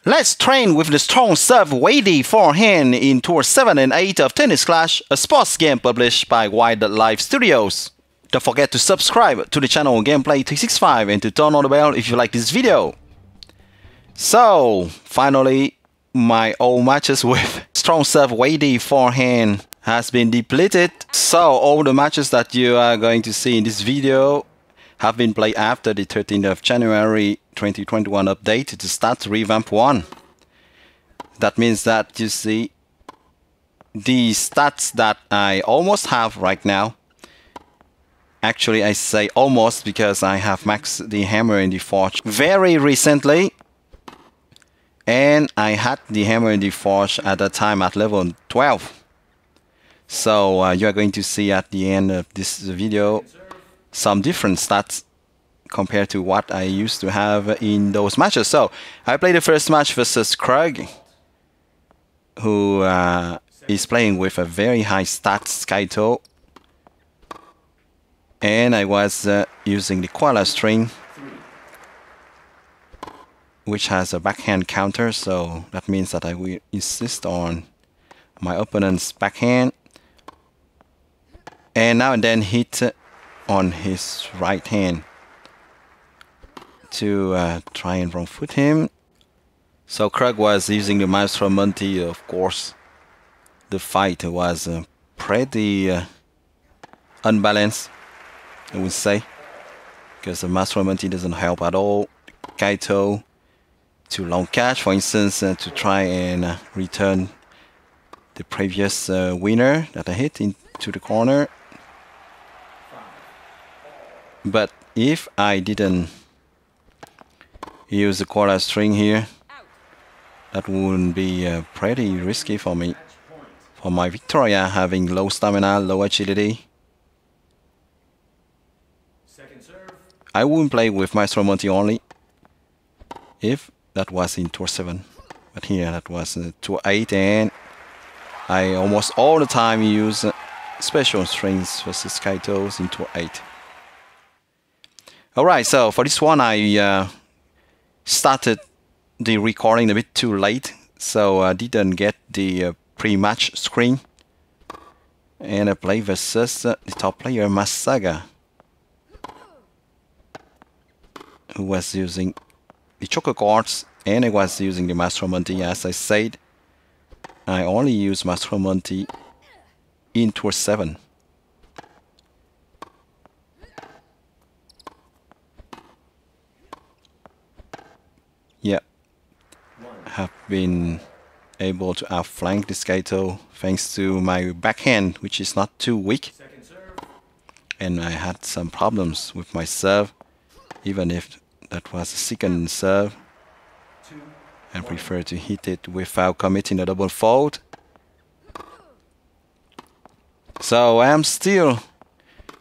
Let's train with the strong serve Weighty Forehand in Tour 7 and 8 of Tennis Clash, a sports game published by Wildlife Studios. Don't forget to subscribe to the channel Gameplay 365 and to turn on the bell if you like this video. So, finally, my old matches with strong serve Weighty Forehand has been depleted. So, all the matches that you are going to see in this video have been played after the 13th of January 2021 update to start revamp 1. That means that you see the stats that I almost have right now. Actually, I say almost because I have maxed the hammer in the forge very recently. And I had the hammer in the forge at that time at level 12. So you are going to see at the end of this video some different stats compared to what I used to have in those matches. So I played the first match versus Krug, who is playing with a very high stats Kaito, and I was using the koala string, which has a backhand counter, so that means that I will insist on my opponent's backhand and now and then hit on his right hand to try and wrong foot him. So Krug was using the Maestro Monty. Of course, the fight was pretty unbalanced, I would say, because the Maestro Monty doesn't help at all Kaito to long catch, for instance, to try and return the previous winner that I hit into the corner. But if I didn't use the koala string here, that wouldn't be pretty risky for me. For my Victoria having low stamina, low agility, I wouldn't play with Maestro Monty only if that was in Tour 7. But here that was Tour 8, and I almost all the time use special strings versus Kaitos in Tour 8. Alright, so for this one I started the recording a bit too late, so I didn't get the pre-match screen. And I play versus the top player Masaga, who was using the choker cards, and I was using the Maestro Monty. As I said, I only use Maestro Monty in Tour 7. Yeah, I have been able to outflank this Kaito thanks to my backhand, which is not too weak. And I had some problems with my serve, even if that was a second serve. I prefer to hit it without committing a double fault. So I am still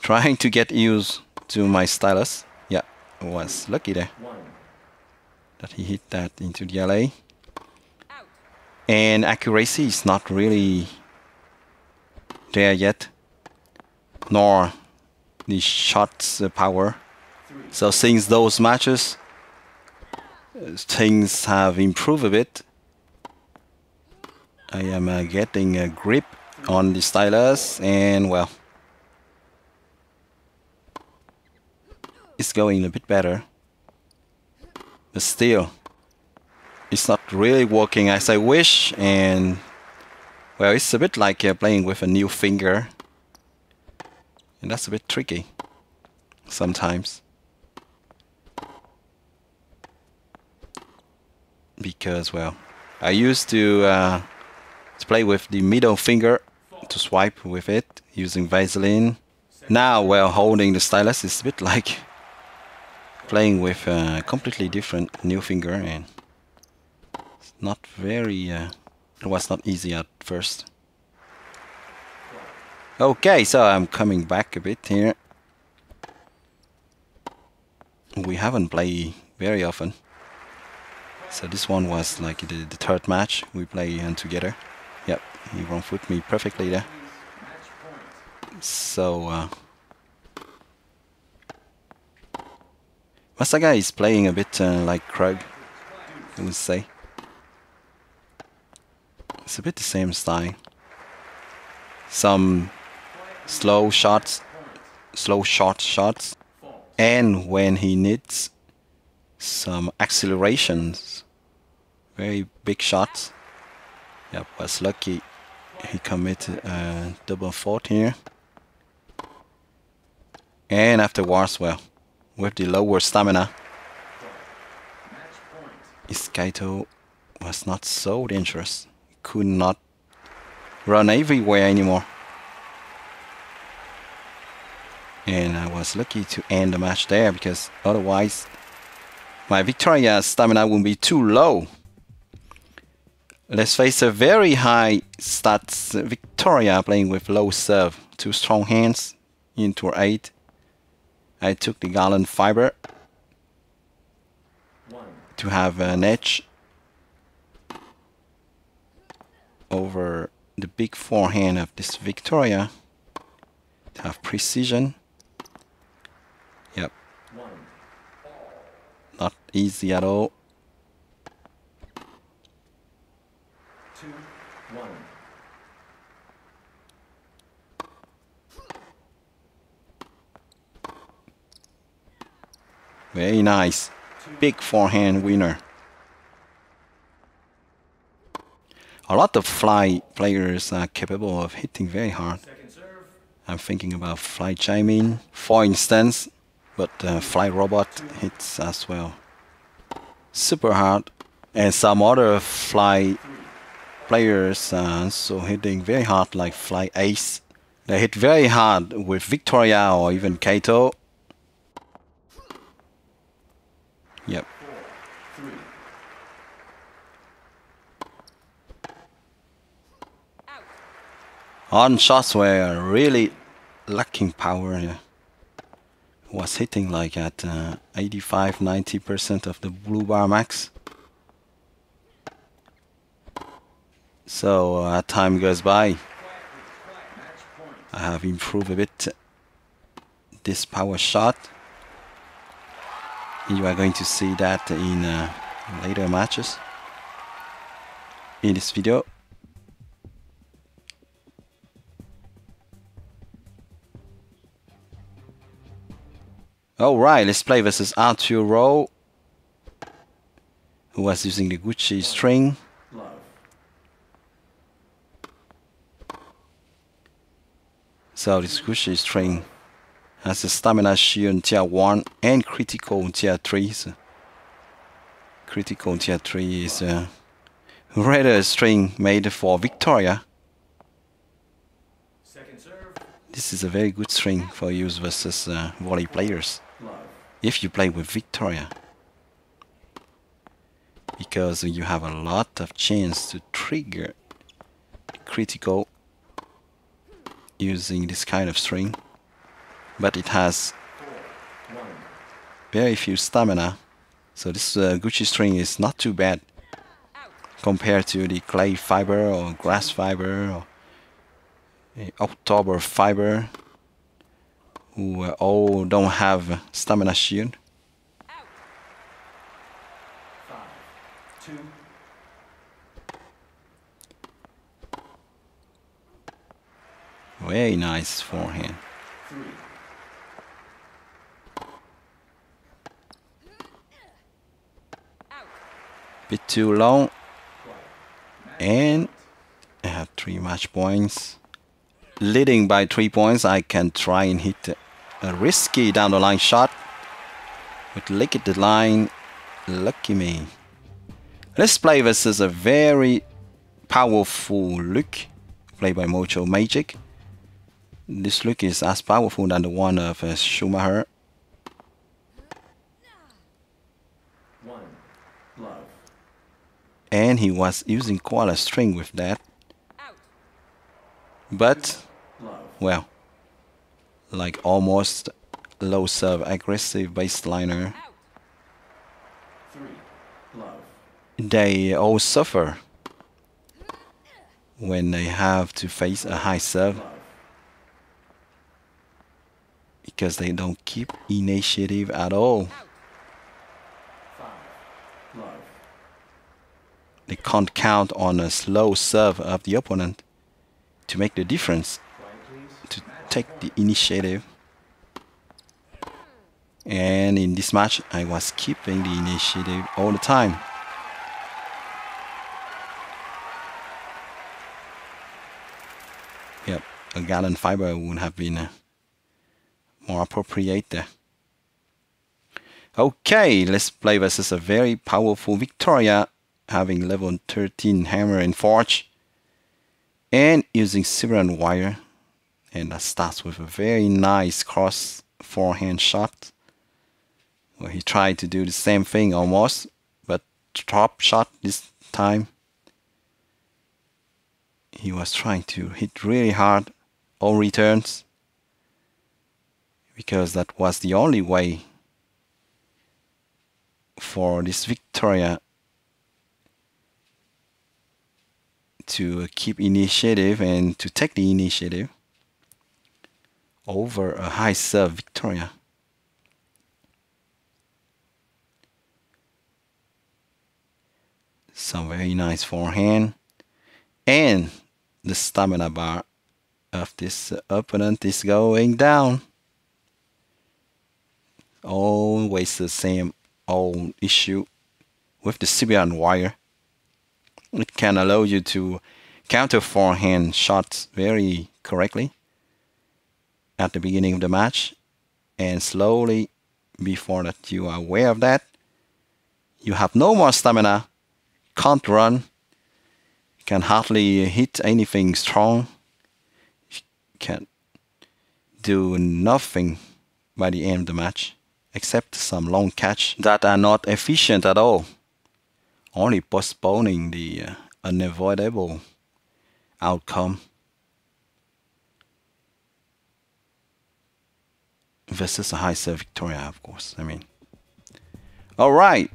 trying to get used to my stylus. Yeah, I was lucky there that he hit that into the LA. And accuracy is not really there yet, nor the shot's power. So since those matches, things have improved a bit. I am getting a grip on the stylus, and well, it's going a bit better. But still, it's not really working as I wish, and well, it's a bit like playing with a new finger, and that's a bit tricky sometimes, because well, I used to play with the middle finger to swipe with it using Vaseline. Now, well, holding the stylus is a bit like playing with a completely different new finger, and it's not very, it was not easy at first. Okay, so I'm coming back a bit here. We haven't played very often, so this one was like the third match we play together. Yep, he wrong foot me perfectly there. So Masaga is playing a bit like Krug, I would say. It's a bit the same style. Some slow shots, slow short shots, and when he needs some accelerations, very big shots. Yep, was lucky he committed a double fault here. And afterwards, well, with the lower stamina, his Kaito was not so dangerous. He could not run everywhere anymore. And I was lucky to end the match there, because otherwise my Victoria's stamina would be too low. Let's face a very high stats Victoria playing with low serve. 2 strong hands in tour 8. I took the Garland fiber to have an edge over the big forehand of this Victoria, to have precision. Yep. Not easy at all. 2-1. Very nice. Big forehand winner. A lot of fly players are capable of hitting very hard. I'm thinking about Fly Chaimin, for instance, but Fly Robot hits as well super hard. And some other fly players are also hitting very hard, like Fly Ace. They hit very hard with Victoria or even Kaito. Yep. 4-3. On shots were really lacking power. Yeah. Was hitting like at 85-90% of the blue bar max. So as time goes by, I have improved a bit this power shot. You are going to see that in later matches in this video. Alright, let's play versus Arturo, who was using the Gucci string. So this Gucci string has a stamina shield tier 1 and critical tier 3. So critical tier 3 is a rather string made for Victoria. This is a very good string for use versus volley players, if you play with Victoria, because you have a lot of chance to trigger critical using this kind of string, but it has very few stamina. So this Gucci string is not too bad compared to the clay fiber or grass fiber or October fiber, who all don't have stamina shield. 5-2. Very nice forehand. 3. Bit too long, and I have 3 match points. Leading by 3 points, I can try and hit a risky down the line shot, but lick at the line. Lucky me. Let's play versus a very powerful look played by Mocho Magic. This look is as powerful than the one of Schumacher. 1 love. And he was using quite a string with that. But, well, like almost low serve aggressive baseliner, 3 love. they all suffer when they have to face a high serve, because they don't keep initiative at all. 5 love. They can't count on a slow serve of the opponent to make the difference, to take the initiative. And in this match, I was keeping the initiative all the time. Yep, a gallon fiber would have been more appropriate there. Okay, let's play versus a very powerful Victoria, having level 13 hammer and forge, and using silver and wire. And that starts with a very nice cross forehand shot, where he tried to do the same thing almost, but top shot this time. He was trying to hit really hard all returns, because that was the only way for this Victoria to keep initiative and to take the initiative over a high serve Victoria. Some very nice forehand, and the stamina bar of this opponent is going down. Always the same old issue with the Siberian wire. It can allow you to counter forehand shots very correctly at the beginning of the match, and slowly, before that you are aware of that, you have no more stamina, can't run, can hardly hit anything strong, can do nothing by the end of the match, except some long catch that are not efficient at all, only postponing the unavoidable outcome versus a high serve Victoria, of course. I mean, all right,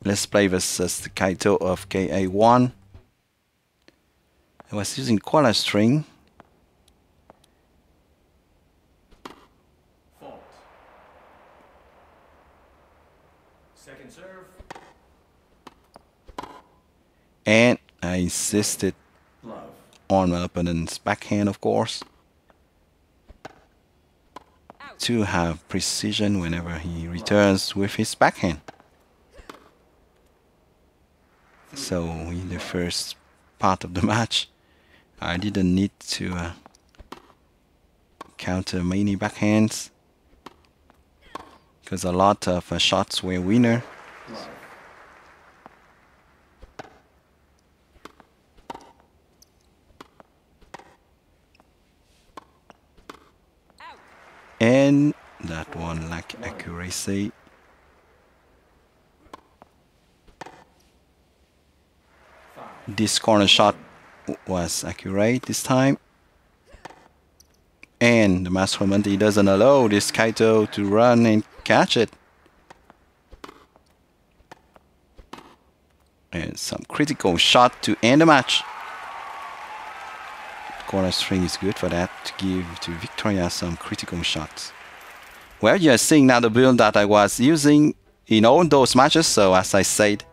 let's play versus the Kaito of KA1. I was using quarter string. Fault. Second serve. And I insisted Love. on my opponent's backhand, of course, to have precision whenever he returns with his backhand. So in the first part of the match, I didn't need to counter many backhands, because a lot of shots were winner. Love. And that one lacked accuracy. This corner shot was accurate this time. And the Master Monty doesn't allow this Kaito to run and catch it. And some critical shot to end the match. Corner string is good for that, to give to Victoria some critical shots. Well, you are seeing now the build that I was using in all those matches. So as I said,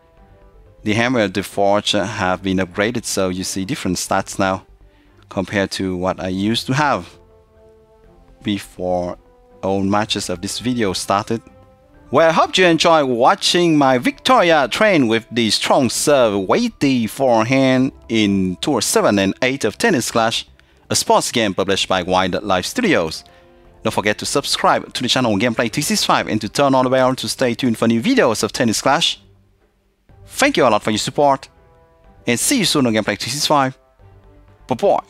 the hammer and the forge have been upgraded, so you see different stats now compared to what I used to have before all matches of this video started. Well, I hope you enjoy watching my Victoria train with the strong serve weighty forehand in Tour 7 and 8 of Tennis Clash, a sports game published by Weighty Live Studios. Don't forget to subscribe to the channel Gameplay 365 and to turn on the bell to stay tuned for new videos of Tennis Clash. Thank you a lot for your support, and see you soon on Gameplay 365. Bye-bye.